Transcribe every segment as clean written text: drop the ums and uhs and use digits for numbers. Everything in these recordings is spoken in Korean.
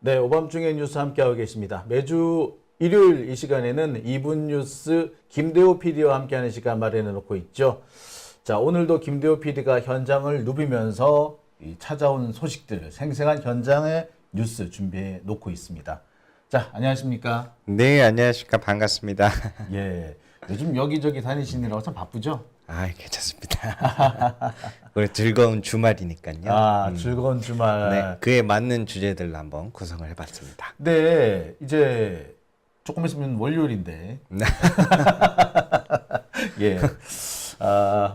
네, 오밤중에 뉴스 함께하고 계십니다. 매주 일요일 이 시간에는 2분 뉴스 김대호 PD와 함께하는 시간 마련해 놓고 있죠. 자, 오늘도 김대호 PD가 현장을 누비면서 찾아온 소식들, 생생한 현장의 뉴스 준비해 놓고 있습니다. 자, 안녕하십니까? 네, 안녕하십니까. 반갑습니다. 예, 요즘 여기저기 다니시느라고 참 바쁘죠? 아, 괜찮습니다. 오늘 즐거운 주말이니까요. 즐거운 주말. 네, 그에 맞는 주제들로 한번 구성을 해봤습니다. 네, 이제 조금 있으면 월요일인데. 네. 예.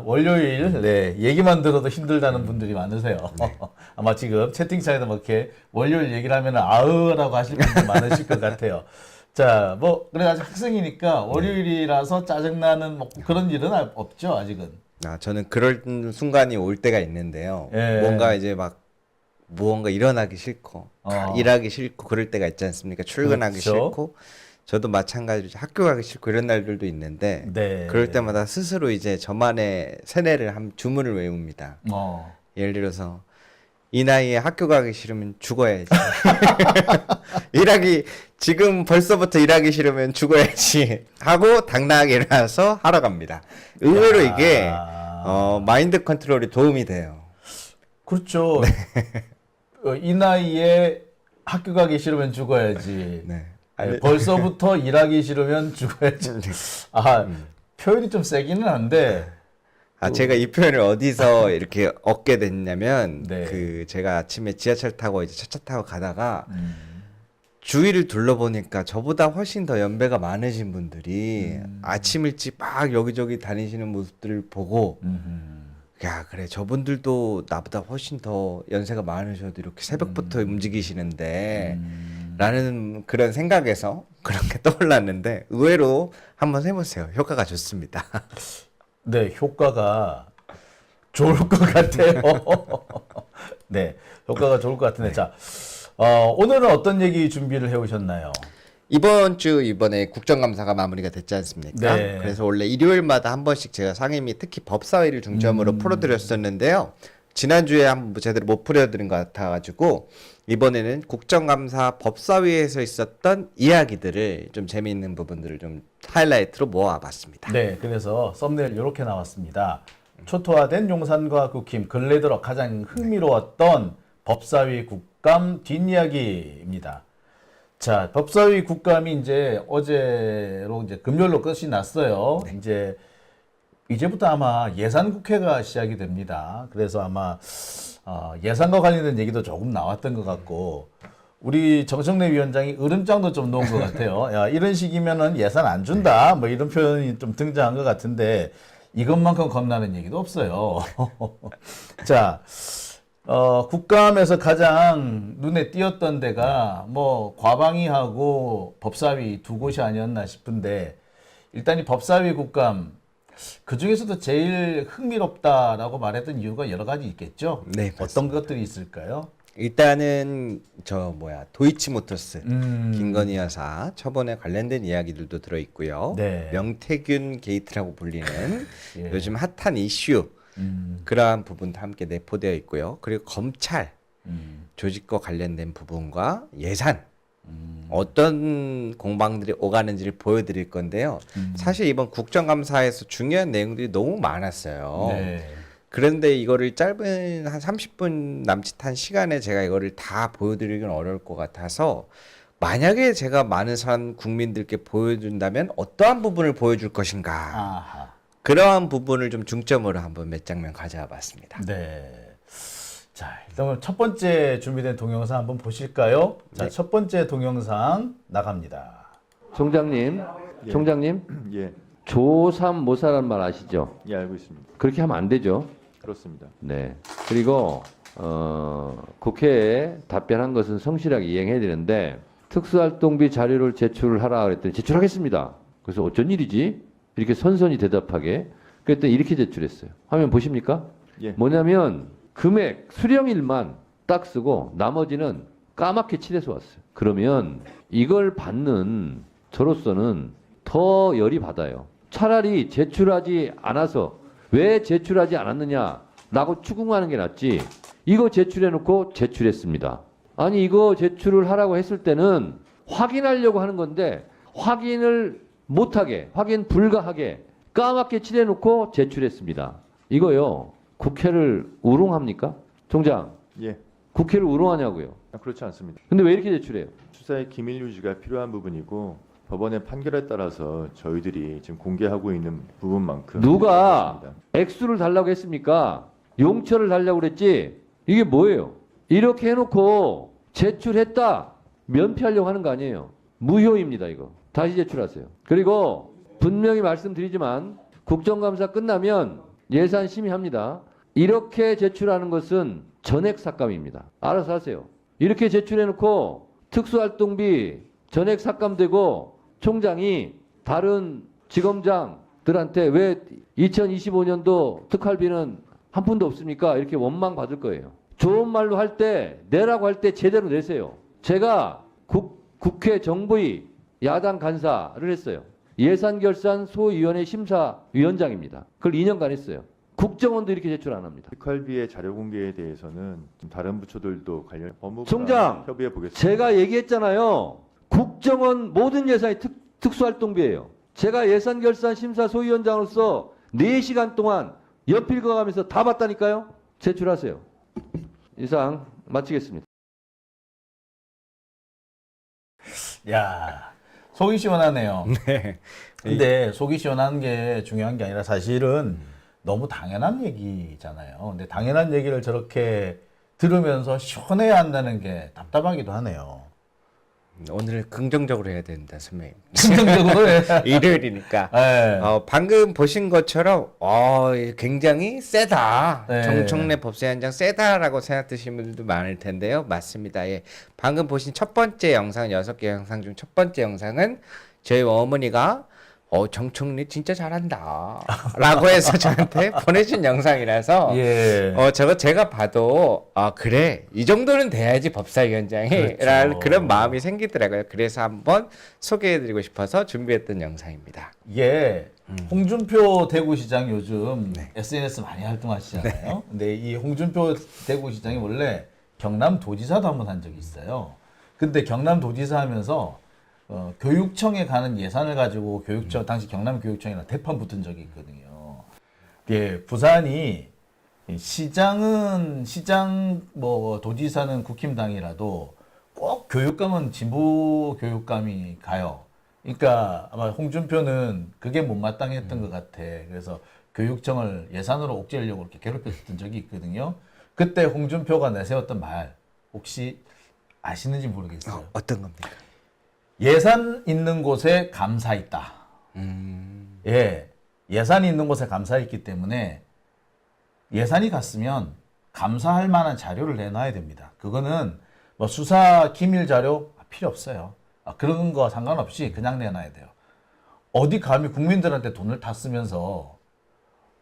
월요일, 네, 얘기만 들어도 힘들다는 분들이 많으세요. 네. 아마 지금 채팅창에도 뭐 이렇게 월요일 얘기를 하면 아으라고 하실 분들 많으실 것 같아요. 자, 뭐, 그래, 아직 학생이니까 월요일이라서 짜증나는 뭐 그런 일은 없죠, 아직은. 저는 그럴 순간이 올 때가 있는데요. 예. 뭔가 이제 막 무언가 일어나기 싫고 일하기 싫고 그럴 때가 있지 않습니까? 출근하기 그렇죠. 싫고 저도 마찬가지로 학교 가기 싫고 이런 날들도 있는데 네. 그럴 때마다 스스로 이제 저만의 세뇌를 한 주문을 외웁니다. 어. 예를 들어서 이 나이에 학교 가기 싫으면 죽어야지. 지금 벌써부터 일하기 싫으면 죽어야지 하고 당당하게 일어나서 하러 갑니다. 의외로 이게 마인드 컨트롤이 도움이 돼요. 그렇죠. 이 나이에 학교 가기 싫으면 죽어야지. 네. 벌써부터 일하기 싫으면 죽어야지. 표현이 좀 세기는 한데. 제가 이 표현을 어디서 이렇게 얻게 됐냐면, 네. 제가 아침에 지하철 타고 이제 첫차 타고 가다가, 주위를 둘러보니까 저보다 훨씬 더 연배가 많으신 분들이 아침 일찍 막 여기저기 다니시는 모습들을 보고, 야, 그래, 저분들도 나보다 훨씬 더 연세가 많으셔도 이렇게 새벽부터 움직이시는데, 라는 그런 생각에서 그런 게 떠올랐는데, 의외로 한번 해보세요. 효과가 좋습니다. 네, 효과가 좋을 것 같아요. 네, 효과가 좋을 것 같은데. 자, 오늘은 어떤 얘기 준비를 해오셨나요? 이번에 국정감사가 마무리가 됐지 않습니까? 네. 그래서 원래 일요일마다 한 번씩 제가 상임위 특히 법사위를 중점으로 풀어드렸었는데요. 지난주에 한번 제대로 못 풀어드린 것 같아가지고 이번에는 국정감사 법사위에서 있었던 이야기들을 좀 재미있는 부분들을 좀 하이라이트로 모아봤습니다. 네, 그래서 썸네일 이렇게 나왔습니다. 초토화된 용산과 국힘, 근래 들어 가장 흥미로웠던 법사위 국감 뒷이야기입니다. 자, 법사위 국감이 이제 어제로 이제 금요일로 끝이 났어요. 이제부터 아마 예산 국회가 시작이 됩니다. 그래서 아마 예산과 관련된 얘기도 조금 나왔던 것 같고, 우리 정청래 위원장이 으름장도 좀 놓은 것 같아요. 야, 이런 식이면은 예산 안 준다. 뭐 이런 표현이 좀 등장한 것 같은데, 이것만큼 겁나는 얘기도 없어요. 자, 국감에서 가장 눈에 띄었던 데가 뭐 과방위하고 법사위 두 곳이 아니었나 싶은데, 일단 이 법사위 국감, 그 중에서도 제일 흥미롭다라고 말했던 이유가 여러 가지 있겠죠? 네, 어떤 것들이 있을까요? 일단은 도이치모터스 김건희 여사 처분에 관련된 이야기들도 들어있고요. 네. 명태균 게이트라고 불리는 예. 요즘 핫한 이슈 그러한 부분도 함께 내포되어 있고요. 그리고 검찰 조직과 관련된 부분과 예산 어떤 공방들이 오가는지를 보여드릴 건데요. 사실 이번 국정감사에서 중요한 내용들이 너무 많았어요. 네. 그런데 이거를 짧은 한 30분 남짓한 시간에 제가 이거를 다 보여드리기는 어려울 것 같아서 만약에 제가 많은 사람 국민들께 보여준다면 어떠한 부분을 보여줄 것인가 아하. 그러한 부분을 좀 중점으로 한번 몇 장면 가져와 봤습니다. 네. 자, 일단 첫 번째 준비된 동영상 한번 보실까요? 자, 네. 첫 번째 동영상 나갑니다. 총장님, 예. 총장님, 예, 조삼 모사라는 말 아시죠? 예, 알고 있습니다. 그렇게 하면 안 되죠. 그렇습니다. 네. 그리고 국회에 답변한 것은 성실하게 이행해야 되는데 특수활동비 자료를 제출하라 그랬더니 제출하겠습니다. 그래서 어쩐 일이지? 이렇게 선선히 대답하게 그랬더니 이렇게 제출했어요. 화면 보십니까? 예. 뭐냐면 금액 수령일만 딱 쓰고 나머지는 까맣게 칠해서 왔어요. 그러면 이걸 받는 저로서는 더 열이 받아요. 차라리 제출하지 않아서 왜 제출하지 않았느냐라고 추궁하는 게 낫지. 이거 제출해놓고 제출했습니다. 아니 이거 제출을 하라고 했을 때는 확인하려고 하는 건데 확인을 못하게, 확인 불가하게 까맣게 칠해놓고 제출했습니다. 이거요. 국회를 우롱합니까? 총장, 예, 국회를 우롱하냐고요. 그렇지 않습니다. 근데 왜 이렇게 제출해요? 수사의 기밀 유지가 필요한 부분이고 법원의 판결에 따라서 저희들이 지금 공개하고 있는 부분만큼 누가 그렇습니다. 액수를 달라고 했습니까? 용처를 달라고 그랬지? 이게 뭐예요? 이렇게 해놓고 제출했다 면피하려고 하는 거 아니에요. 무효입니다 이거. 다시 제출하세요. 그리고 분명히 말씀드리지만 국정감사 끝나면 예산 심의합니다. 이렇게 제출하는 것은 전액 삭감입니다. 알아서 하세요. 이렇게 제출해놓고 특수활동비 전액 삭감되고 총장이 다른 지검장들한테 왜 2025년도 특활비는 한 푼도 없습니까? 이렇게 원망 받을 거예요. 좋은 말로 할 때 내라고 할 때 제대로 내세요. 제가 국회 정부위 야당 간사를 했어요. 예산결산 소위원회 심사위원장입니다. 그걸 2년간 했어요. 국정원도 이렇게 제출 안 합니다. 특활비의 자료 공개에 대해서는 좀 다른 부처들도 관련 법무부랑 총장, 협의해 보겠습니다. 제가 얘기했잖아요. 국정원 모든 예산이 특수활동비예요. 제가 예산결산 심사 소위원장으로서 4시간 동안 연필 그어가면서 다 봤다니까요. 제출하세요. 이상 마치겠습니다. 야, 속이 시원하네요. 네. 근데 속이 시원한 게 중요한 게 아니라 사실은 너무 당연한 얘기잖아요. 근데 당연한 얘기를 저렇게 들으면서 시원해야 한다는 게 답답하기도 하네요. 오늘 긍정적으로 해야 된다, 선배님. 긍정적으로 해. 일요일이니까. 네. 방금 보신 것처럼 굉장히 세다. 네. 정청래 법사위원장 세다라고 생각드시는 분들도 많을 텐데요. 맞습니다. 예. 방금 보신 첫 번째 영상, 6개 영상 중 첫 번째 영상은 저희 어머니가 정청래 진짜 잘한다 라고 해서 저한테 보내준 영상이라서 예. 저거 제가 봐도 그래 이 정도는 돼야지 법사위원장이 그렇죠. 라는 그런 마음이 생기더라고요. 그래서 한번 소개해드리고 싶어서 준비했던 영상입니다. 이게 홍준표 대구시장 요즘 네. SNS 많이 활동하시잖아요. 근데 이 홍준표 대구시장이 원래 경남도지사도 한번 한 적이 있어요. 근데 경남도지사 하면서 교육청에 가는 예산을 가지고 당시 경남교육청이랑 대판 붙은 적이 있거든요. 예, 부산이 시장 도지사는 국힘당이라도 꼭 교육감은 진보 교육감이 가요. 그러니까 아마 홍준표는 그게 못마땅했던 것 같아. 그래서 교육청을 예산으로 옥죄려고 이렇게 괴롭혔던 적이 있거든요. 그때 홍준표가 내세웠던 말 혹시 아시는지 모르겠어요. 어떤 겁니까? 예산 있는 곳에 감사 있다. 예, 예산이 있는 곳에 감사 있기 때문에 예산이 갔으면 감사할 만한 자료를 내놔야 됩니다. 그거는 뭐 수사 기밀 자료 필요 없어요. 그런 거 상관없이 그냥 내놔야 돼요. 어디 감히 국민들한테 돈을 다 쓰면서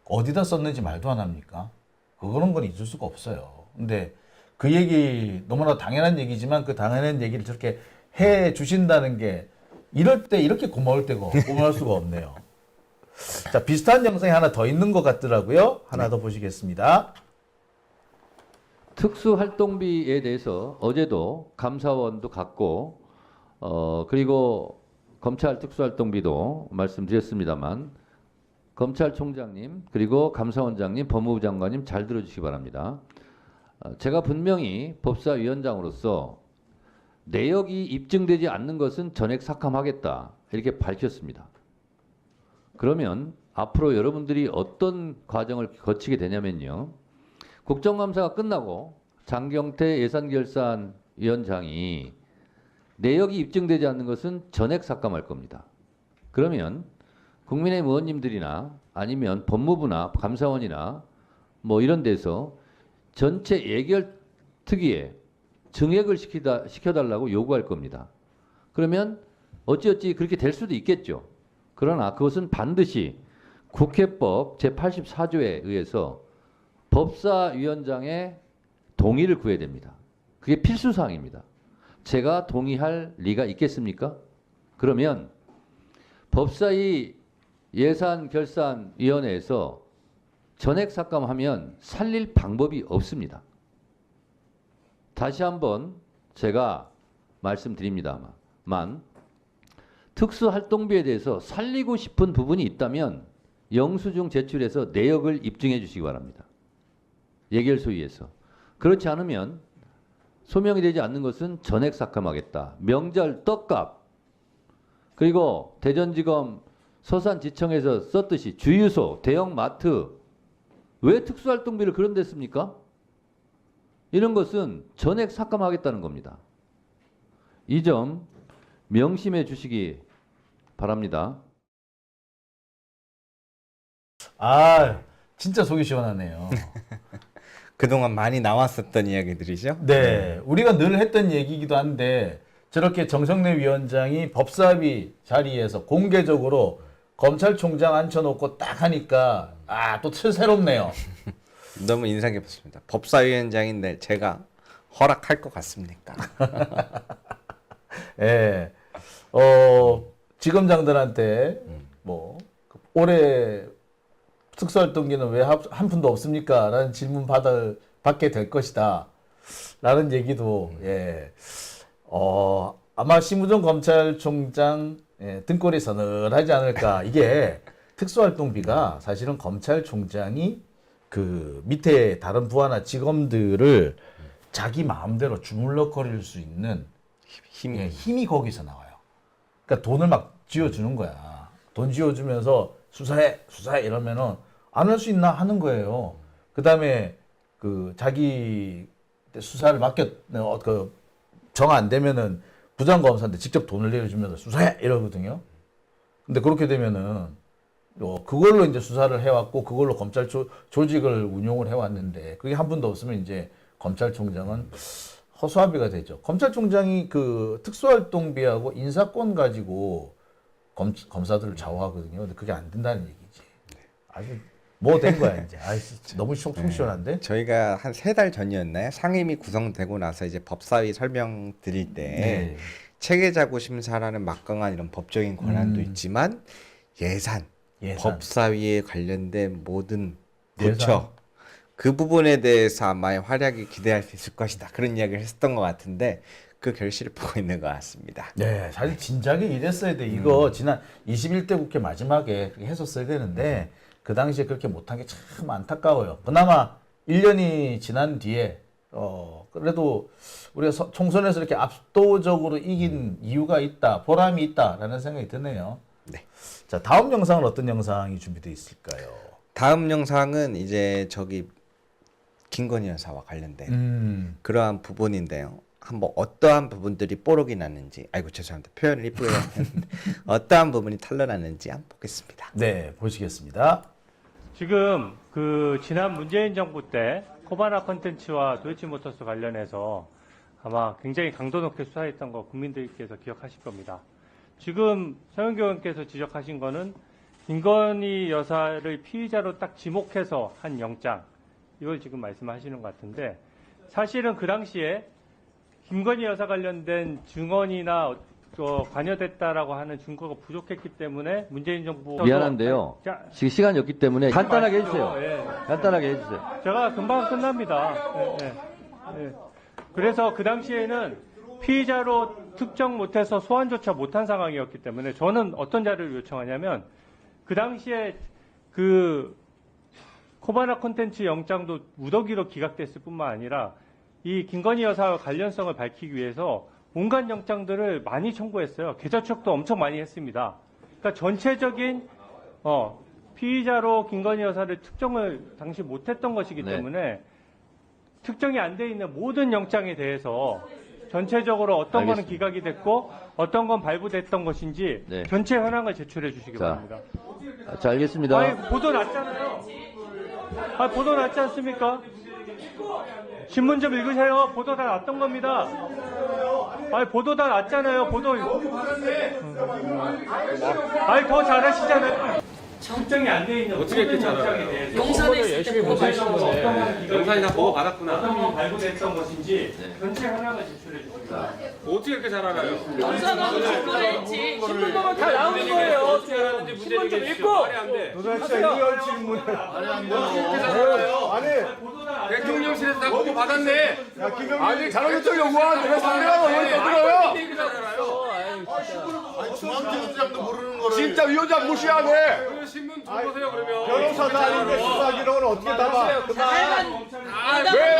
어디다 썼는지 말도 안 합니까? 그런 건 있을 수가 없어요. 근데 그 얘기 너무나 당연한 얘기지만 그 당연한 얘기를 저렇게 해 주신다는 게 이럴 때 이렇게 고마울 수가 없네요. 자, 비슷한 영상이 하나 더 있는 것 같더라고요. 하나 더 보시겠습니다. 특수활동비에 대해서 어제도 감사원도 갔고 그리고 검찰 특수활동비도 말씀드렸습니다만 검찰총장님 그리고 감사원장님 법무부 장관님 잘 들어주시기 바랍니다. 제가 분명히 법사위원장으로서 내역이 입증되지 않는 것은 전액 삭감하겠다 이렇게 밝혔습니다. 그러면 앞으로 여러분들이 어떤 과정을 거치게 되냐면요. 국정감사가 끝나고 장경태 예산결산위원장이 내역이 입증되지 않는 것은 전액 삭감할 겁니다. 그러면 국민의힘 의원님들이나 아니면 법무부나 감사원이나 뭐 이런 데서 전체 예결특위에 증액을 시켜달라고 요구할 겁니다. 그러면 어찌어찌 그렇게 될 수도 있겠죠. 그러나 그것은 반드시 국회법 제84조에 의해서 법사위원장의 동의를 구해야 됩니다. 그게 필수사항입니다. 제가 동의할 리가 있겠습니까? 그러면 법사위 예산결산위원회에서 전액 삭감하면 살릴 방법이 없습니다. 다시 한번 제가 말씀드립니다만 특수활동비에 대해서 살리고 싶은 부분이 있다면 영수증 제출해서 내역을 입증해 주시기 바랍니다. 예결소위에서. 그렇지 않으면 소명이 되지 않는 것은 전액 삭감하겠다. 명절 떡값. 그리고 대전지검 서산지청에서 썼듯이 주유소, 대형마트 왜 특수활동비를 그런 데 씁니까? 이런 것은 전액 삭감하겠다는 겁니다. 이 점 명심해 주시기 바랍니다. 아, 진짜 속이 시원하네요. 그동안 많이 나왔었던 이야기들이죠. 네, 우리가 늘 했던 얘기이기도 한데 저렇게 정성래 위원장이 법사위 자리에서 공개적으로 검찰총장 앉혀놓고 딱 하니까 또 새롭네요. 너무 인상 깊었습니다. 법사위원장인데 제가 허락할 것 같습니까? 예, 지검장들한테 뭐 올해 특수활동비는 왜 한 푼도 없습니까? 라는 질문 받게 될 것이다. 라는 얘기도 아마 심우정 검찰총장 등골이 서늘하지 않을까. 이게 특수활동비가 사실은 검찰총장이 그 밑에 다른 부하나 직원들을 자기 마음대로 주물럭거릴 수 있는 힘이 거기서 나와요. 그러니까 돈을 막 쥐어주는 거야. 돈 쥐어주면서 수사해 이러면은 안 할 수 있나 하는 거예요. 그 다음에 그 자기 수사를 정 안 되면은 부장검사한테 직접 돈을 내려주면서 수사해 이러거든요. 근데 그렇게 되면은 그걸로 이제 수사를 해왔고 그걸로 검찰 조직을 운용을 해왔는데 그게 한 분도 없으면 이제 검찰총장은 허수아비가 되죠. 검찰총장이 그 특수활동비하고 인사권 가지고 검사들을 좌우하거든요. 근데 그게 안 된다는 얘기지. 아주 뭐 된 거야 이제. 너무 속 시원한데. 저희가 한 3달 전이었나요? 상임위 구성되고 나서 이제 법사위 설명 드릴 때 체계자구 심사라는 막강한 이런 법적인 권한도 있지만 예산, 법사위에 관련된 모든 부처 그 부분에 대해서 아마 활약이 기대할 수 있을 것이다. 그런 이야기를 했었던 것 같은데 그 결실을 보고 있는 것 같습니다. 네, 사실 진작에 이랬어야 돼. 이거 지난 21대 국회 마지막에 그렇게 했었어야 되는데 그 당시에 그렇게 못한 게 참 안타까워요. 그나마 1년이 지난 뒤에 그래도 우리가 총선에서 이렇게 압도적으로 이긴 이유가 있다, 보람이 있다라는 생각이 드네요. 네. 자, 다음 영상은 어떤 영상이 준비되어 있을까요? 다음 영상은 이제 김건희 여사와 관련된 그러한 부분인데요. 한번 어떠한 부분들이 뽀록이 났는지, 아이고 죄송합니다. 표현을 이쁘게 했는데 어떠한 부분이 탄로났는지 한번 보겠습니다. 네, 보시겠습니다. 지금 그 지난 문재인 정부 때 코바나 컨텐츠와 도이치모터스 관련해서 아마 굉장히 강도 높게 수사했던 거 국민들께서 기억하실 겁니다. 지금 서영교 의원께서 지적하신 거는 김건희 여사를 피의자로 딱 지목해서 한 영장, 이걸 지금 말씀하시는 것 같은데 사실은 그 당시에 김건희 여사 관련된 증언이나 관여됐다라고 하는 증거가 부족했기 때문에 문재인 정부 미안한데요. 지금 시간이 없기 때문에 간단하게 해주세요. 예. 간단하게 해주세요. 제가 금방 끝납니다. 예. 그래서 그 당시에는 피의자로 특정 못해서 소환조차 못한 상황이었기 때문에 저는 어떤 자료를 요청하냐면 그 당시에 그 코바나 콘텐츠 영장도 무더기로 기각됐을 뿐만 아니라 이 김건희 여사와 관련성을 밝히기 위해서 온갖 영장들을 많이 청구했어요. 계좌 추적도 엄청 많이 했습니다. 그러니까 전체적인 피의자로 김건희 여사를 특정을 당시 못했던 것이기 때문에 특정이 안 돼 있는 모든 영장에 대해서 전체적으로 어떤 거는 기각이 됐고 어떤 건 발부됐던 것인지 전체 현황을 제출해 주시기 바랍니다. 자, 알겠습니다. 아니, 보도 났잖아요. 보도 났지 않습니까? 신문 좀 읽으세요. 보도 다 났던 겁니다. 보도 다 났잖아요. 보도. 더 잘하시잖아요. 특정이 안 돼 있는 어떻게 이렇게 모든 잘 영장에 알아요? 대해서 용산에 있을 때 보고 영상이 다 보고 받았구나. 어떤 건 발부됐던 것인지 전체 하나가 제출해 주십니다. 어떻게 이렇게 잘 알아요? 검사하고 신고를 했지. 신문 보면 다 나오는 거예요. 어떻게 알았는지 문제 좀 읽고. 말이 안 돼. 도대체 이런 질문을 어떻게 잘 알아요? 아니 대통령실에서 다 보고 받았네. 아니 자료조적 요구하는데 왜 상대가 왜 떠들어요? 어떻게 잘 알아요? 중앙지검장도 모르는 거를 진짜 위원장 무시하네. 그러면 신문 들어보세요 그러면. 변호사도 아닌데 수사 기록을 어떻게 담아? 왜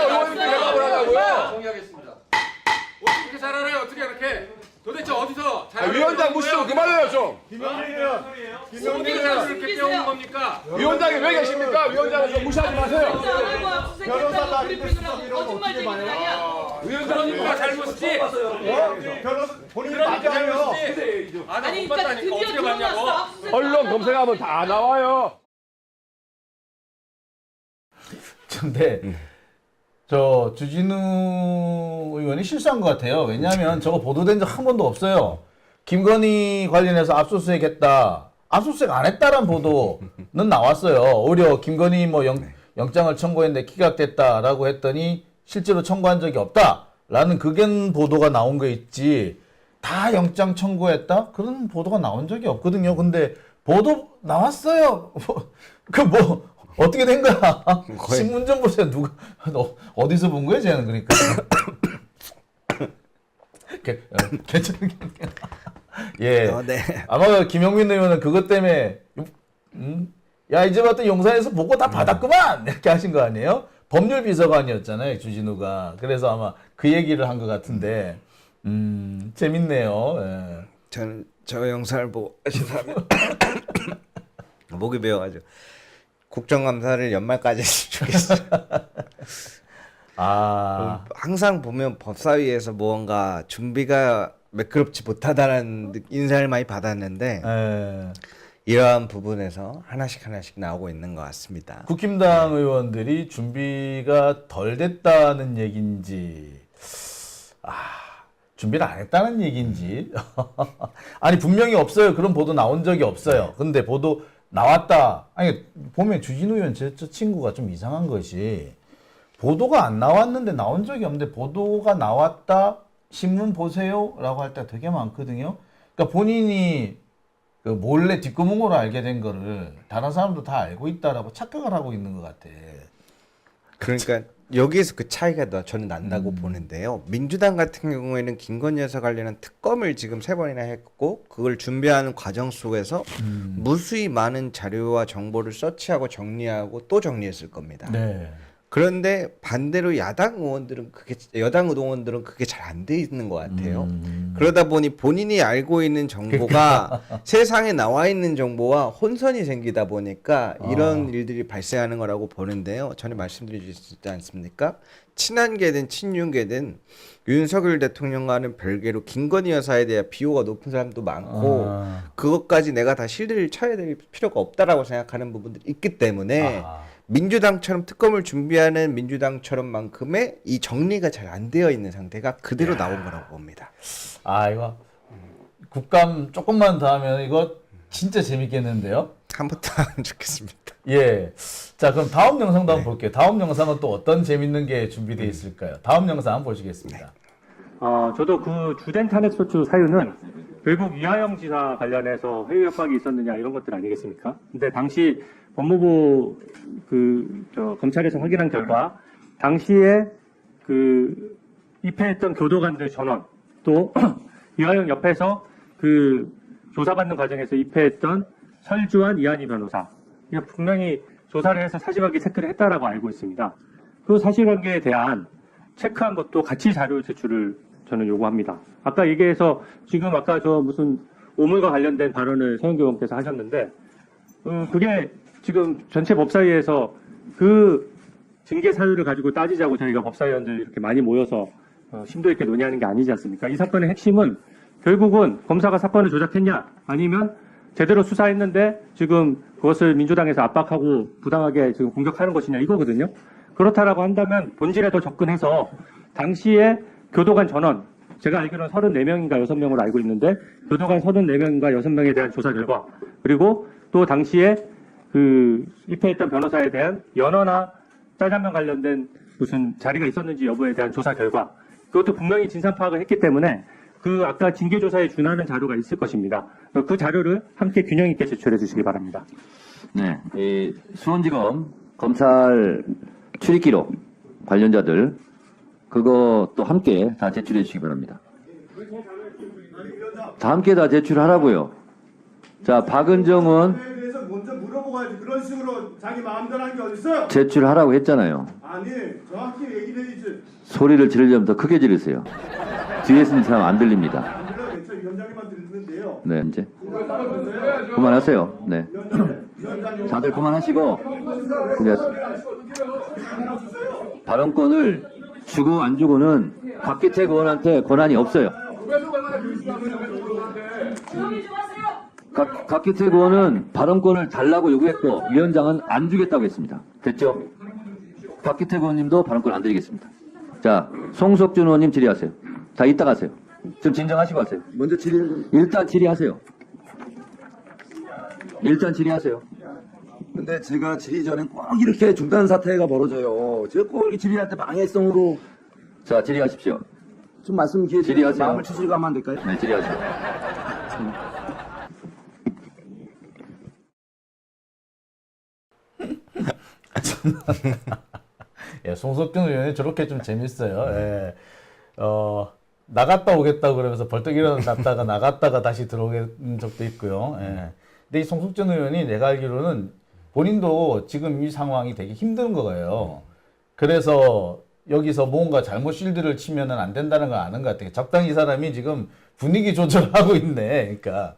의원님들 대답을 하냐고요? 정리하겠습니다. 어떻게 잘 알아요? 어떻게 이렇게? 도대체 어디서 잘 알아요? 위원장 무시 좀 그만해요 좀. 김영민은 어떻게 잘 이렇게 빼온 겁니까? 위원장이 왜 계십니까? 위원장은 좀 무시하지 마세요. 변호사도 아닌데 수사 기록을 거짓말 어떻게 얘기는 봐요? 아니야. 그러니까 잘못이지. 변호사 본인이 그러니까 맞아요. 잘못이지. 아, 나 아니 못 그러니까 봤다니까 드디어 어떻게 드러났어. 봤냐고. 압수수색 언론 검색하면 다 나와요. 근데 저 주진우 의원이 실수한 것 같아요. 왜냐하면 저거 보도된 적 한 번도 없어요. 김건희 관련해서 압수수색했다. 압수수색 안 했다란 보도는 나왔어요. 오히려 김건희 뭐 영장을 청구했는데 기각됐다라고 했더니 실제로 청구한 적이 없다라는 극연 보도가 나온 거 있지. 다 영장 청구했다? 그런 보도가 나온 적이 없거든요. 근데 보도 나왔어요. 어떻게 된 거야? 신문 좀 보세요. 누가 어디서 본 거예요, 쟤는 그러니까. 괜찮은 게 예. 네. 아마 김영민 의원은 그것 때문에 야 이제부터 용산에서 보고 다 받았구만 이렇게 하신 거 아니에요? 법률 비서관이었잖아요, 주진우가. 그래서 아마 그 얘기를 한 것 같은데 재밌네요. 예. 저는 저 영상을 보고 시사하면 목이 메어가지고 국정감사를 연말까지 했으면 좋겠어요. 항상 보면 법사위에서 무언가 준비가 매끄럽지 못하다는 인사를 많이 받았는데 예. 이러한 부분에서 하나씩 나오고 있는 것 같습니다. 국힘당 의원들이 준비가 덜 됐다는 얘기인지, 준비를 안 했다는 얘기인지. 아니, 분명히 없어요. 그런 보도 나온 적이 없어요. 근데 보도 나왔다. 아니, 보면 주진우 의원 저 친구가 좀 이상한 것이, 보도가 안 나왔는데 나온 적이 없는데, 보도가 나왔다, 신문 보세요 라고 할 때가 되게 많거든요. 그러니까 본인이 그 몰래 뒷구멍으로 알게 된 거를 다른 사람도 다 알고 있다라고 착각을 하고 있는 것 같아. 그러니까 여기에서 그 차이가 저는 난다고 보는데요. 민주당 같은 경우에는 김건희 여사 관련한 특검을 지금 3번이나 했고 그걸 준비하는 과정 속에서 무수히 많은 자료와 정보를 서치하고 정리하고 또 정리했을 겁니다. 네. 그런데 반대로 여당 의원들은 그게 잘 안 돼 있는 것 같아요. 그러다 보니 본인이 알고 있는 정보가 세상에 나와 있는 정보와 혼선이 생기다 보니까 이런 일들이 발생하는 거라고 보는데요. 전에 말씀드리지 않습니까? 친한계든 친윤계든 윤석열 대통령과는 별개로 김건희 여사에 대한 비호가 높은 사람도 많고 그것까지 내가 다 실드를 쳐야 될 필요가 없다라고 생각하는 부분들이 있기 때문에 민주당처럼 특검을 준비하는 민주당처럼만큼의 이 정리가 잘 안 되어 있는 상태가 그대로 나온 거라고 봅니다. 이거 국감 조금만 더 하면 이거 진짜 재밌겠는데요? 한번 더 하면 좋겠습니다. 예. 자, 그럼 다음 영상도 한번 볼게요. 다음 영상은 또 어떤 재밌는 게 준비되어 있을까요? 다음 영상 한번 보시겠습니다. 저도 그 주된 탄핵 소추 사유는 결국 이하영 지사 관련해서 회의 협박이 있었느냐 이런 것들 아니겠습니까? 근데 당시 법무부 검찰에서 확인한 결과 당시에 그 입회했던 교도관들 전원 또 이하영 옆에서 그 조사받는 과정에서 입회했던 설주환 이한희 변호사 이거 분명히 조사를 해서 사실관계 체크를 했다라고 알고 있습니다. 그 사실관계에 대한 체크한 것도 같이 자료 제출을 저는 요구합니다. 아까 얘기해서 지금 아까 저 무슨 오물과 관련된 발언을 서영교 의원께서 하셨는데 그게 지금 전체 법사위에서 그 징계 사유를 가지고 따지자고 저희가 법사위원들 이렇게 많이 모여서 심도 있게 논의하는 게 아니지 않습니까? 이 사건의 핵심은 결국은 검사가 사건을 조작했냐 아니면 제대로 수사했는데 지금 그것을 민주당에서 압박하고 부당하게 지금 공격하는 것이냐 이거거든요. 그렇다라고 한다면 본질에 더 접근해서 당시에 교도관 전원 제가 알기로는 34명인가 6명으로 알고 있는데 교도관 34명인가 6명에 대한 조사 결과 그리고 또 당시에 그 입회했던 변호사에 대한 연어나 짜장면 관련된 무슨 자리가 있었는지 여부에 대한 조사 결과, 그것도 분명히 진상 파악을 했기 때문에 그 아까 징계 조사에 준하는 자료가 있을 것입니다. 그 자료를 함께 균형 있게 제출해 주시기 바랍니다. 네, 이 수원지검 검찰 출입기록 관련자들 그거 또 함께 다 제출해 주시기 바랍니다. 다 함께 다 제출하라고요. 자, 박은정은 대해서 먼저 물어보고야지. 그런 식으로 자기 마음대로 하는 게 어딨어요? 제출하라고 했잖아요. 아니, 정확히 얘기를 해야지. 소리를 지르려면 더 크게 지르세요. 뒤에 있는 사람 안 들립니다. 안 그래도 저 위원장님만 들리는데요. 네, 이제 그만하세요. 네, 위원장님. 다들 그만하시고 이제 발언권을 주고 안 주고는 박기택 의원한테 권한이 없어요. 박기택 의원은 발언권을 달라고 요구했고 위원장은 안 주겠다고 했습니다. 됐죠? 박기택 의원님도 발언권 안 드리겠습니다. 자, 송석준 의원님 질의하세요. 다 이따 가세요. 좀 진정하시고 하세요. 먼저 질의를. 일단 질의하세요. 일단 질의하세요. 근데 제가 질의 전에 꼭 이렇게 중단 사태가 벌어져요. 제가 꼭 이렇게 질의할 때 방해성으로 자, 질의하십시오. 좀 말씀 기회 주시고 질의하세요. 마음을 추스리고 하면 안 될까요? 네, 질의하세요. 예, 송석준 의원이 저렇게 좀 재밌어요. 예. 나갔다 오겠다 그러면서 벌떡 일어났다가 나갔다가 다시 들어오는 적도 있고요. 예. 근데 이 송석준 의원이 내가 알기로는 본인도 지금 이 상황이 되게 힘든 거예요. 그래서 여기서 뭔가 잘못 실드를 치면은 안 된다는 걸 아는 것 같아요. 적당히 이 사람이 지금 분위기 조절하고 있네. 그러니까.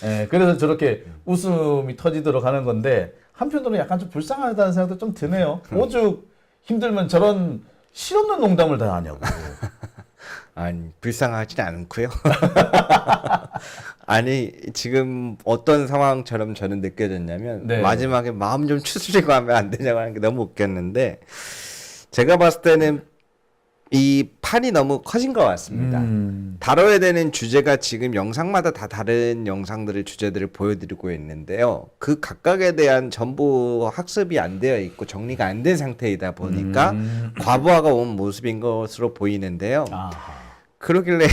예, 그래서 저렇게 웃음이 터지도록 하는 건데 한편으로는 약간 좀 불쌍하다는 생각도 좀 드네요. 오죽 힘들면 저런 실없는 농담을 다 하냐고. 아니 불쌍하진 않고요. 아니 지금 어떤 상황처럼 저는 느껴졌냐면 네. 마지막에 마음 좀 추스리고 하면 안 되냐고 하는 게 너무 웃겼는데 제가 봤을 때는 이 판이 너무 커진 것 같습니다. 다뤄야 되는 주제가 지금 영상마다 다 다른 영상들을 주제들을 보여드리고 있는데요. 그 각각에 대한 전부 학습이 안 되어 있고 정리가 안 된 상태이다 보니까 과부하가 온 모습인 것으로 보이는데요. 아하. 그러길래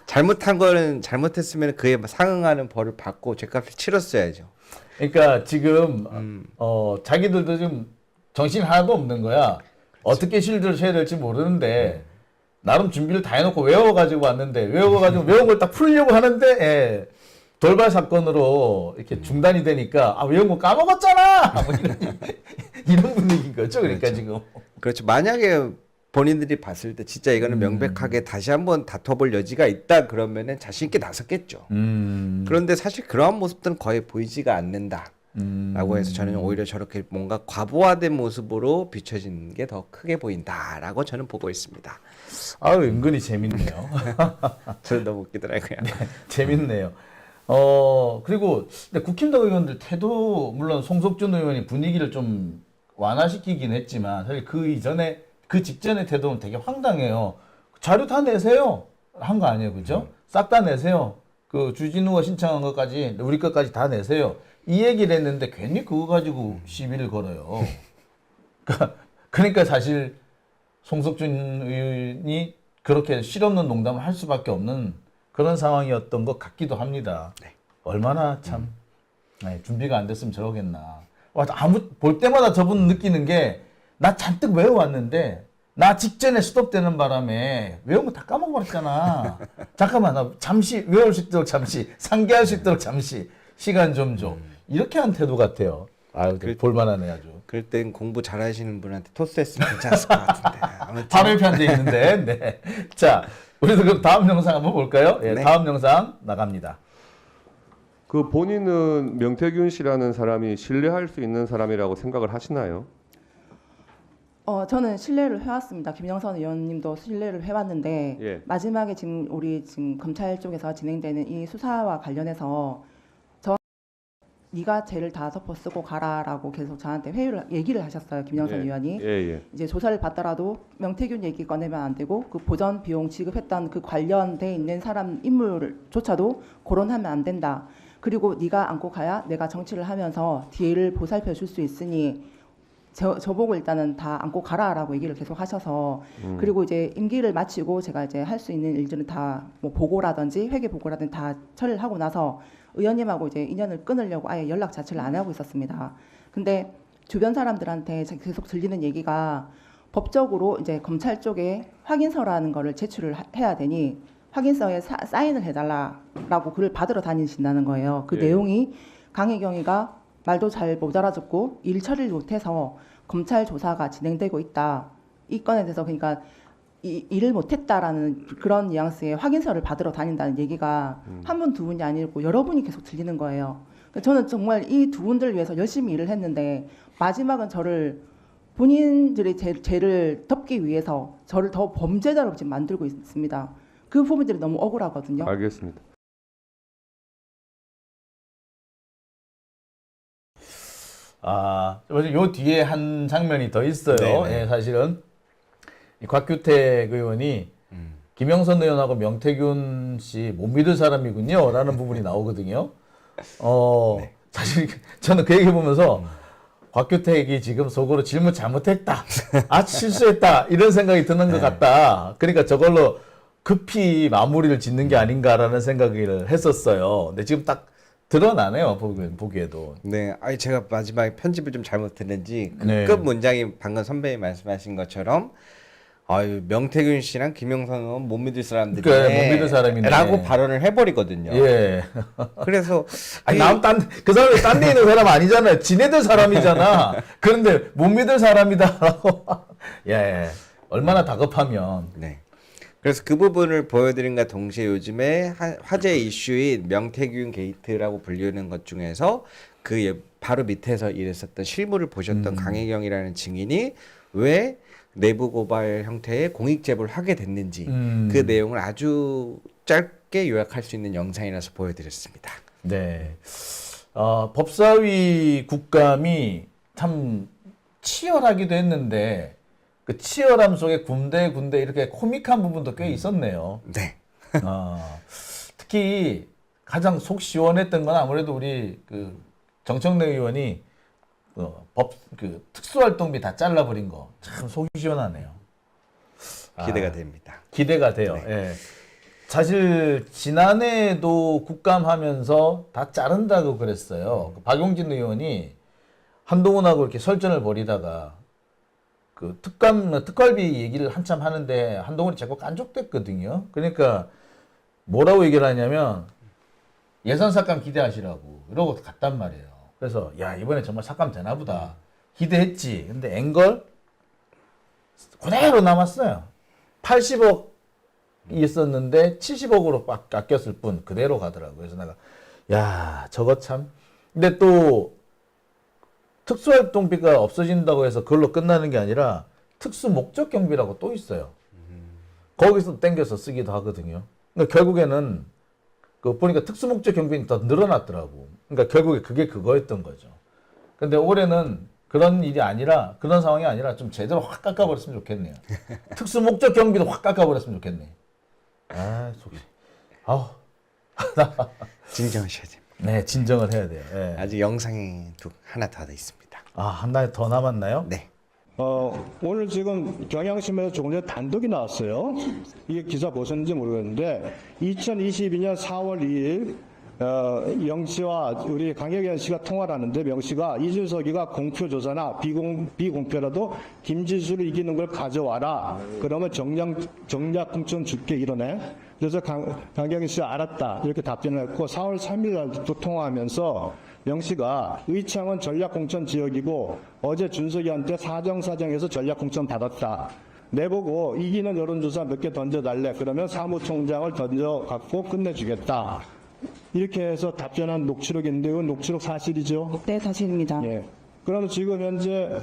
잘못한 거는 잘못했으면 그에 상응하는 벌을 받고 죗값을 치렀어야죠. 그러니까 지금 자기들도 지금 정신 하나도 없는 거야. 어떻게 실드를 쳐야 될지 모르는데 나름 준비를 다 해놓고 외워가지고 왔는데 외운 걸 딱 풀려고 하는데 예, 돌발 사건으로 이렇게 중단이 되니까 아 외운 거 까먹었잖아. 뭐 이런 분위기인 거죠. 그러니까 그렇죠. 지금 그렇죠. 만약에 본인들이 봤을 때 진짜 이거는 명백하게 다시 한번 다퉈볼 여지가 있다 그러면은 자신 있게 나섰겠죠. 그런데 사실 그러한 모습들은 거의 보이지가 않는다. 라고 해서 저는 오히려 저렇게 뭔가 과부하된 모습으로 비춰지는 게 더 크게 보인다라고 저는 보고 있습니다. 아유 은근히 재밌네요. 저는 너무 웃기더라고요. 재밌네요. 그리고 근데 국힘당 의원들 태도 물론 송석준 의원이 분위기를 좀 완화시키긴 했지만 사실 그 직전의 태도는 되게 황당해요. 자료 다 내세요. 한 거 아니에요, 그죠? 싹 다 내세요. 그 주진우가 신청한 것까지 우리 것까지 다 내세요. 이 얘기를 했는데 괜히 그거 가지고 시비를 걸어요. 그러니까 사실 송석준 의원이 그렇게 실없는 농담을 할 수밖에 없는 그런 상황이었던 것 같기도 합니다. 네. 얼마나 참 준비가 안 됐으면 저러겠나. 볼 때마다 저분 느끼는 게 나 잔뜩 외워왔는데 나 직전에 스톱되는 바람에 외운 거 다 까먹어버렸잖아. 잠깐만 나 잠시 외울 수 있도록 잠시 상기할 수 있도록 잠시 시간 좀 줘. 이렇게 한 태도 같아요. 아유 볼만하네 아주. 그럴 땐 공부 잘하시는 분한테 토스했으면 괜찮을 것 같은데. 아무튼 바로 옆에 앉아 있는데. 네. 자, 우리도 그럼 다음 영상 한번 볼까요? 예, 네. 다음 영상 나갑니다. 그 본인은 명태균 씨라는 사람이 신뢰할 수 있는 사람이라고 생각을 하시나요? 저는 신뢰를 해왔습니다. 김영선 의원님도 신뢰를 해왔는데 예. 마지막에 지금 지금 검찰 쪽에서 진행되는 이 수사와 관련해서 네가 죄를 다 덮어 쓰고 가라라고 계속 저한테 얘기를 하셨어요. 김영선 의원이. 예. 이제 조사를 받더라도 명태균 얘기 꺼내면 안 되고 그 보전 비용 지급했던 그 관련돼 있는 사람 인물조차도 거론하면 안 된다. 그리고 네가 안고 가야 내가 정치를 하면서 뒤를 보살펴 줄 수 있으니 저보고 일단은 다 안고 가라라고 얘기를 계속 하셔서 그리고 이제 임기를 마치고 제가 이제 할 수 있는 일들은 다 뭐 보고라든지 회계 보고라든지 다 처리를 하고 나서 의원님하고 이제 인연을 끊으려고 아예 연락 자체를 안 하고 있었습니다. 근데 주변 사람들한테 계속 들리는 얘기가 법적으로 이제 검찰 쪽에 확인서라는 거를 제출을 해야 되니 확인서에 사인을 해달라라고 글을 받으러 다니신다는 거예요. 그 내용이 강혜경이가 말도 잘 못 알아듣고 일 처리를 못해서 검찰 조사가 진행되고 있다. 이 건에 대해서 그러니까 일을 못했다라는 그런 뉘앙스의 확인서를 받으러 다닌다는 얘기가 한 분, 두 분이 아니고 여러 분이 계속 들리는 거예요. 저는 정말 이 두 분들을 위해서 열심히 일을 했는데 마지막은 저를 본인들의 죄를 덮기 위해서 저를 더 범죄자로 지금 만들고 있습니다. 그 부분들이 너무 억울하거든요. 알겠습니다. 요 뒤에 한 장면이 더 있어요. 네네. 예, 사실은 이 곽규택 의원이 김영선 의원하고 명태균 씨 못 믿을 사람이군요. 라는 부분이 나오거든요. 네. 사실 저는 그 얘기 보면서 곽규택이 지금 속으로 질문 잘못했다. 실수했다. 이런 생각이 드는 것 같다. 그러니까 저걸로 급히 마무리를 짓는 게 아닌가라는 생각을 했었어요. 근데 지금 딱 드러나네요. 보기에도. 네, 아니 제가 마지막에 편집을 좀 잘못했는지 네. 끝 문장이 방금 선배님 말씀하신 것처럼 명태균 씨랑 김영선 의원 못 믿을 사람들이네. 그래, 못 믿을 사람이네. 라고 발언을 해버리거든요. 예. 그래서 아니, 그 사람이 딴 데 있는 사람 아니잖아요. 지네들 사람이잖아. 그런데 못 믿을 사람이다라고. 예. 얼마나 다급하면. 네. 그래서 그 부분을 보여드린과 동시에 요즘에 화제 이슈인 명태균 게이트라고 불리는 것 중에서 그 바로 밑에서 일했었던 실무를 보셨던 강혜경이라는 증인이 왜 내부 고발 형태의 공익 제보를 하게 됐는지 그 내용을 아주 짧게 요약할 수 있는 영상이라서 보여드렸습니다. 네. 법사위 국감이 참 치열하기도 했는데 그 치열함 속에 군데 이렇게 코믹한 부분도 꽤 있었네요. 네. 특히 가장 속 시원했던 건 아무래도 우리 그 정청래 의원이 특수활동비 다 잘라버린 거 참 속이 시원하네요. 기대가 됩니다. 기대가 돼요. 네. 예. 사실 지난해에도 국감하면서 다 자른다고 그랬어요. 박용진 의원이 한동훈하고 이렇게 설전을 벌이다가 그 특활비 얘기를 한참 하는데 한동훈이 자꾸 깐족됐거든요. 그러니까 뭐라고 얘기를 하냐면 예산 삭감 기대하시라고 이러고 갔단 말이에요. 그래서 야 이번에 정말 삭감 되나 보다 기대했지. 근데 앵걸 그대로 남았어요. 80억 있었는데 70억으로 아꼈을 뿐 그대로 가더라고요. 그래서 내가 야 저거 참. 근데 또 특수활동비가 없어진다고 해서 그걸로 끝나는 게 아니라 특수 목적 경비라고 또 있어요. 거기서 땡겨서 쓰기도 하거든요. 그러니까 결국에는 그 보니까 특수 목적 경비는 더 늘어났더라고. 그러니까 결국에 그게 그거였던 거죠. 근데 올해는 그런 일이 아니라 그런 상황이 아니라 좀 제대로 확 깎아버렸으면 좋겠네요. 특수 목적 경비도 확 깎아버렸으면 좋겠네. 아 속이. 아우. 진정하셔야 됩니다. 네, 진정을 해야 돼요. 네. 아직 영상이 하나 더 있습니다. 한 달 더 남았나요? 네. 오늘 지금 경향신문에서 조금 전에 단독이 나왔어요. 이게 기사 보셨는지 모르겠는데 2022년 4월 2일 영 씨와 우리 강혜경 씨가 통화를 하는데 명 씨가 이준석이가 공표조사나 비공표라도 김지수를 이기는 걸 가져와라. 그러면 정략 공천 줄게 이러네. 그래서 강혜경 씨가 알았다 이렇게 답변을 했고 4월 3일 날 또 통화하면서 명 씨가 의창은 전략공천 지역이고 어제 준석이한테 사정사정해서 전략공천 받았다. 내보고 이기는 여론조사 몇 개 던져달래. 그러면 사무총장을 던져갖고 끝내주겠다. 이렇게 해서 답변한 녹취록인데 이건 녹취록 사실이죠? 네, 사실입니다. 예. 그럼 지금 현재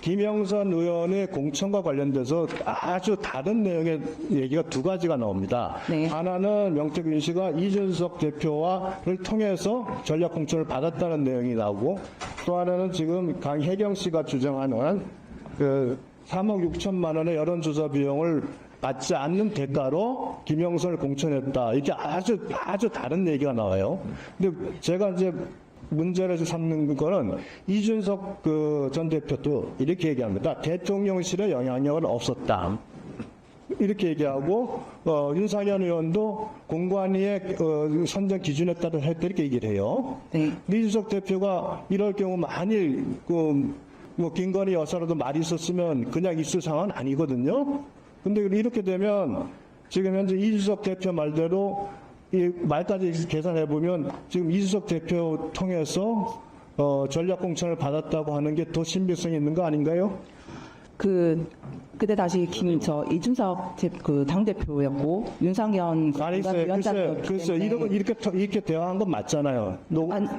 김영선 의원의 공천과 관련돼서 아주 다른 내용의 얘기가 두 가지가 나옵니다. 네. 하나는 명태균 씨가 이준석 대표와를 통해서 전략 공천을 받았다는 내용이 나오고 또 하나는 지금 강혜경 씨가 주장하는 그 3억 6천만 원의 여론조사 비용을 받지 않는 대가로 김영선을 공천했다. 이게 아주 다른 얘기가 나와요. 근데 제가 이제 문제를 삼는 거는 이준석 그 전 대표도 이렇게 얘기합니다. 대통령실의 영향력은 없었다. 이렇게 얘기하고 윤상현 의원도 공관위의 선정 기준에 따라 했다 이렇게 얘기를 해요. 네. 이준석 대표가 이럴 경우 만일 뭐 김건희 여사라도 말이 있었으면 그냥 있을 상황은 아니거든요. 근데 이렇게 되면 지금 현재 이준석 대표 말대로 이 말까지 계산해 보면 지금 이준석 대표 통해서 전략 공천을 받았다고 하는 게 더 신빙성이 있는 거 아닌가요? 그때 다시 이준석 그 당대표였고 윤상현 위원장이었기 글쎄 때문에 이렇게 대화한 건 맞잖아요.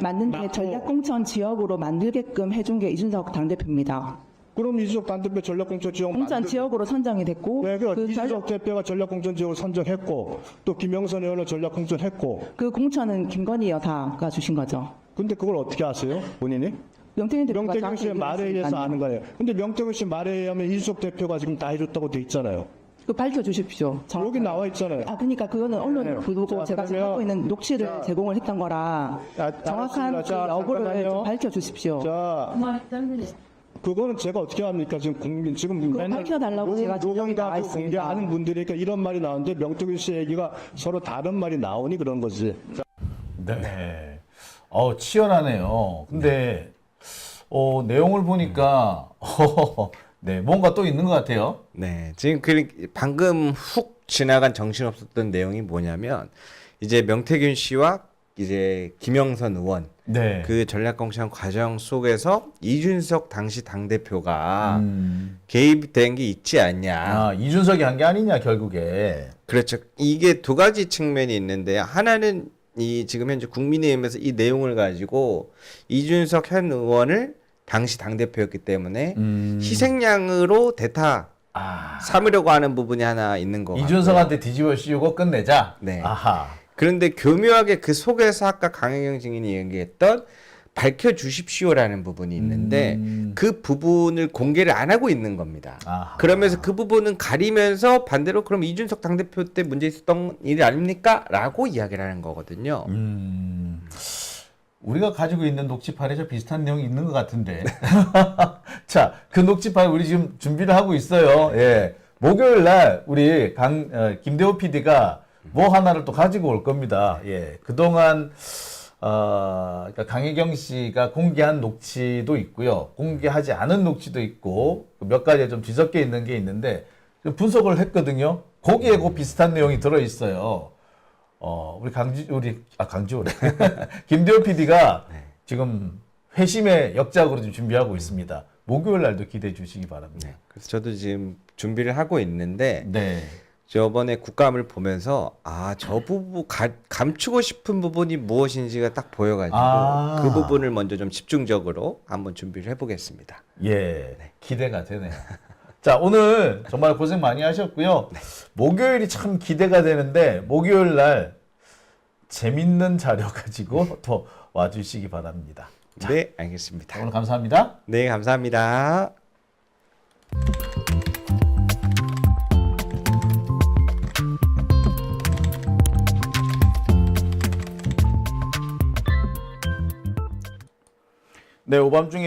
맞는데 전략공천 지역으로 만들게끔 해준 게 이준석 당대표입니다. 그럼 이준석 당대표 전략공천 지역 공천 지역으로 선정이 됐고 네, 이준석 대표가 전략공천 지역을 선정했고 또 김영선 의원은 전략공천했고 그 공천은 김건희 여사가 주신 거죠. 근데 그걸 어떻게 아세요? 본인이? 명태균 씨의 말에 의해서 아는 거예요. 근데 명태균 씨 말에 의하면 이준석 대표가 지금 다 해줬다고 돼 있잖아요. 그 밝혀주십시오. 여기 나와 있잖아요. 그러니까 그거는 언론 보고 제가 지금 하고 있는 녹취를 제공을 했던 거라 정확한 그 여부를 좀 밝혀주십시오. 그거는 제가 어떻게 합니까? 지금 맨날 밝혀달라고 제가 녹음 다 나와 있습니다. 공개하는 분들이니까 이런 말이 나오는데 명태균 씨 얘기가 서로 다른 말이 나오니 그런 거지. 네. 치열하네요. 근데 내용을 보니까 네, 뭔가 또 있는 것 같아요. 네, 지금 방금 훅 지나간 정신없었던 내용이 뭐냐면 이제 명태균 씨와 이제 김영선 의원 네. 그 전략공천 과정 속에서 이준석 당시 당대표가 개입된 게 있지 않냐. 이준석이 한 게 아니냐 결국에. 그렇죠. 이게 두 가지 측면이 있는데 하나는 이 지금 현재 국민의힘에서 이 내용을 가지고 이준석 현 의원을 당시 당대표였기 때문에 희생양으로 삼으려고 하는 부분이 하나 있는 거 같고요. 이준석한테 뒤집어 씌우고 끝내자. 네. 아하. 그런데 교묘하게 그 속에서 아까 강혜경 증인이 얘기했던 밝혀주십시오라는 부분이 있는데 그 부분을 공개를 안 하고 있는 겁니다. 아하. 그러면서 그 부분은 가리면서 반대로 그럼 이준석 당대표 때 문제 있었던 일 아닙니까? 라고 이야기를 하는 거거든요. 우리가 가지고 있는 녹취판에 좀 비슷한 내용이 있는 것 같은데. 자, 그 녹취판 우리 지금 준비를 하고 있어요. 예. 목요일 날 우리 김대호 PD가 뭐 하나를 또 가지고 올 겁니다. 예. 그동안 그러니까 강혜경 씨가 공개한 녹취도 있고요. 공개하지 않은 녹취도 있고 몇 가지 좀 뒤섞여 있는 게 있는데 분석을 했거든요. 거기에 그 비슷한 내용이 들어 있어요. 강지호 김대호 PD가 지금 회심의 역작으로 지금 준비하고 있습니다. 목요일 날도 기대해 주시기 바랍니다. 네. 그래서 저도 지금 준비를 하고 있는데 네. 저번에 국감을 보면서 저 부분 감추고 싶은 부분이 무엇인지가 딱 보여가지고 그 부분을 먼저 좀 집중적으로 한번 준비를 해보겠습니다. 예, 기대가 되네요. 자, 오늘 정말 고생 많이 하셨고요. 목요일이 참 기대가 되는데 목요일 날 재밌는 자료 가지고 또 와주시기 바랍니다. 자, 네, 알겠습니다. 오늘 감사합니다. 네, 감사합니다. 네, 오밤중에